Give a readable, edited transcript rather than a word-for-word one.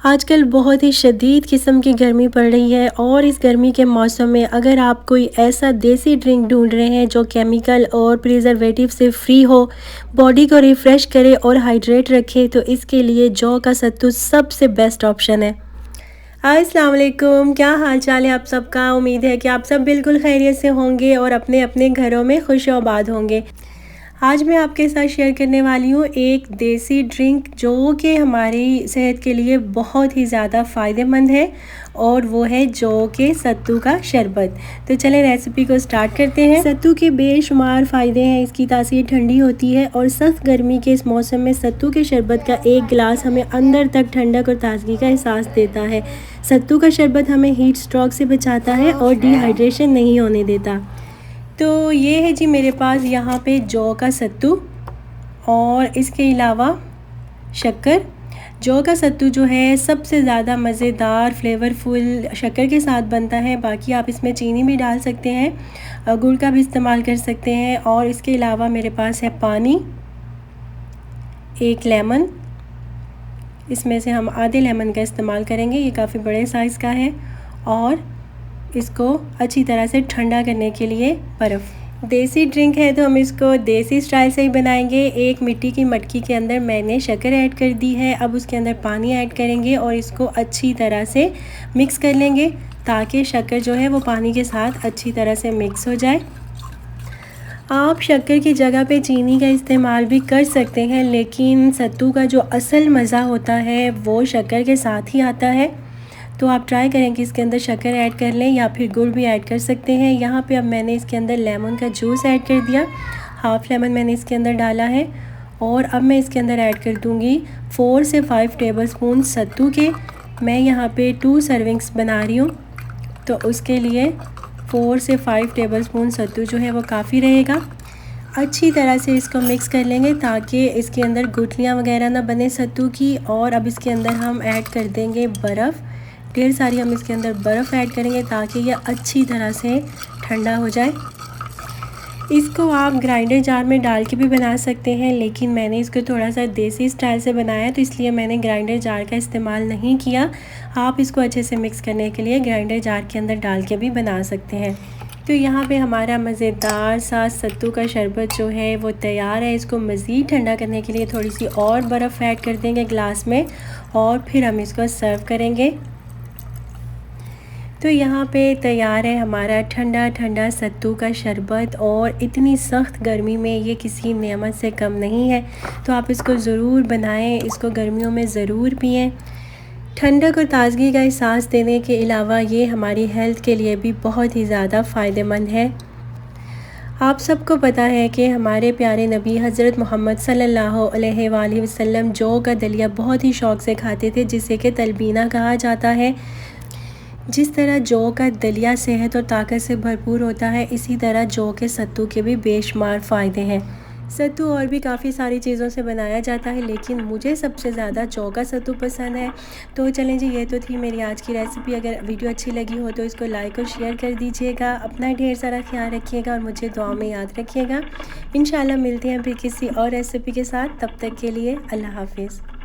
आजकल बहुत ही शदीद किस्म की गर्मी पड़ रही है और इस गर्मी के मौसम में अगर आप कोई ऐसा देसी ड्रिंक ढूंढ रहे हैं जो केमिकल और प्रिजर्वेटिव से फ्री हो, बॉडी को रिफ़्रेश करे और हाइड्रेट रखे, तो इसके लिए जौ का सत्तू सबसे बेस्ट ऑप्शन है। हाय अस्सलाम वालेकुम, क्या हाल चाल है आप सबका। उम्मीद है कि आप सब बिल्कुल खैरियत से होंगे और अपने अपने घरों में खुश आबाद होंगे। आज मैं आपके साथ शेयर करने वाली हूँ एक देसी ड्रिंक जो कि हमारी सेहत के लिए बहुत ही ज़्यादा फ़ायदेमंद है और वो है जौ के सत्तू का शरबत। तो चलें रेसिपी को स्टार्ट करते हैं। सत्तू के बेशुमार फ़ायदे हैं। इसकी तासीर ठंडी होती है और सख्त गर्मी के इस मौसम में सत्तू के शरबत का एक गिलास हमें अंदर तक ठंडक और ताजगी का एहसास देता है। सत्तू का शरबत हमें हीट स्ट्रोक से बचाता है और डिहाइड्रेशन नहीं होने देता। तो ये है जी मेरे पास यहाँ पे जौ का सत्तू और इसके अलावा शक्कर। जौ का सत्तू जो है सबसे ज़्यादा मज़ेदार फ्लेवरफुल शक्कर के साथ बनता है। बाकी आप इसमें चीनी भी डाल सकते हैं, गुड़ का भी इस्तेमाल कर सकते हैं। और इसके अलावा मेरे पास है पानी, एक लेमन, इसमें से हम आधे लेमन का इस्तेमाल करेंगे, ये काफ़ी बड़े साइज़ का है। और इसको अच्छी तरह से ठंडा करने के लिए बर्फ़। देसी ड्रिंक है तो हम इसको देसी स्टाइल से ही बनाएंगे। एक मिट्टी की मटकी के अंदर मैंने शक्कर ऐड कर दी है। अब उसके अंदर पानी ऐड करेंगे और इसको अच्छी तरह से मिक्स कर लेंगे ताकि शक्कर जो है वो पानी के साथ अच्छी तरह से मिक्स हो जाए। आप शक्कर की जगह पे चीनी का इस्तेमाल भी कर सकते हैं, लेकिन सत्तू का जो असल मज़ा होता है वो शक्कर के साथ ही आता है। तो आप ट्राई करें कि इसके अंदर शक्कर ऐड कर लें या फिर गुड़ भी ऐड कर सकते हैं। यहाँ पे अब मैंने इसके अंदर लेमन का जूस ऐड कर दिया, हाफ़ लेमन मैंने इसके अंदर डाला है। और अब मैं इसके अंदर ऐड कर दूँगी 4 से 5 टेबलस्पून सत्तू के। मैं यहाँ पे 2 सर्विंग्स बना रही हूँ, तो उसके लिए 4 से 5 टेबलस्पून सत्तू जो है वो काफ़ी रहेगा। अच्छी तरह से इसको मिक्स कर लेंगे ताकि इसके अंदर गुठलियाँ वगैरह ना बने सत्तू की। और अब इसके अंदर हम ऐड कर देंगे बर्फ़, ढेर सारी हम इसके अंदर बर्फ़ ऐड करेंगे ताकि ये अच्छी तरह से ठंडा हो जाए। इसको आप ग्राइंडर जार में डाल के भी बना सकते हैं, लेकिन मैंने इसको थोड़ा सा देसी स्टाइल से बनाया तो इसलिए मैंने ग्राइंडर जार का इस्तेमाल नहीं किया। आप इसको अच्छे से मिक्स करने के लिए ग्राइंडर जार के अंदर डाल के भी बना सकते हैं। तो यहाँ पे हमारा मज़ेदार सा सत्तू का शरबत जो है वो तैयार है। इसको मज़ीद ठंडा करने के लिए थोड़ी सी और बर्फ़ ऐड कर देंगे ग्लास में और फिर हम इसको सर्व करेंगे। तो यहाँ पे तैयार है हमारा ठंडा ठंडा सत्तू का शरबत और इतनी सख्त गर्मी में ये किसी नेमत से कम नहीं है। तो आप इसको ज़रूर बनाएं, इसको गर्मियों में ज़रूर पिएं। ठंडक और ताज़गी का एहसास देने के अलावा ये हमारी हेल्थ के लिए भी बहुत ही ज़्यादा फ़ायदेमंद है। आप सबको पता है कि हमारे प्यारे नबी हज़रत मोहम्मद सल्लल्लाहु अलैहि वसल्लम जौ का दलिया बहुत ही शौक़ से खाते थे, जिसे कि तलबीना कहा जाता है। जिस तरह जौ का दलिया सेहत और ताकत से भरपूर होता है, इसी तरह जौ के सत्तू के भी बेशुमार फ़ायदे हैं। सत्तू और भी काफ़ी सारी चीज़ों से बनाया जाता है, लेकिन मुझे सबसे ज़्यादा जौ का सत्तू पसंद है। तो चलें जी, ये तो थी मेरी आज की रेसिपी। अगर वीडियो अच्छी लगी हो तो इसको लाइक और शेयर कर दीजिएगा। अपना ढेर सारा ख्याल रखिएगा और मुझे दुआ में याद रखिएगा। इंशाल्लाह मिलते हैं फिर किसी और रेसिपी के साथ। तब तक के लिए अल्लाह हाफिज़।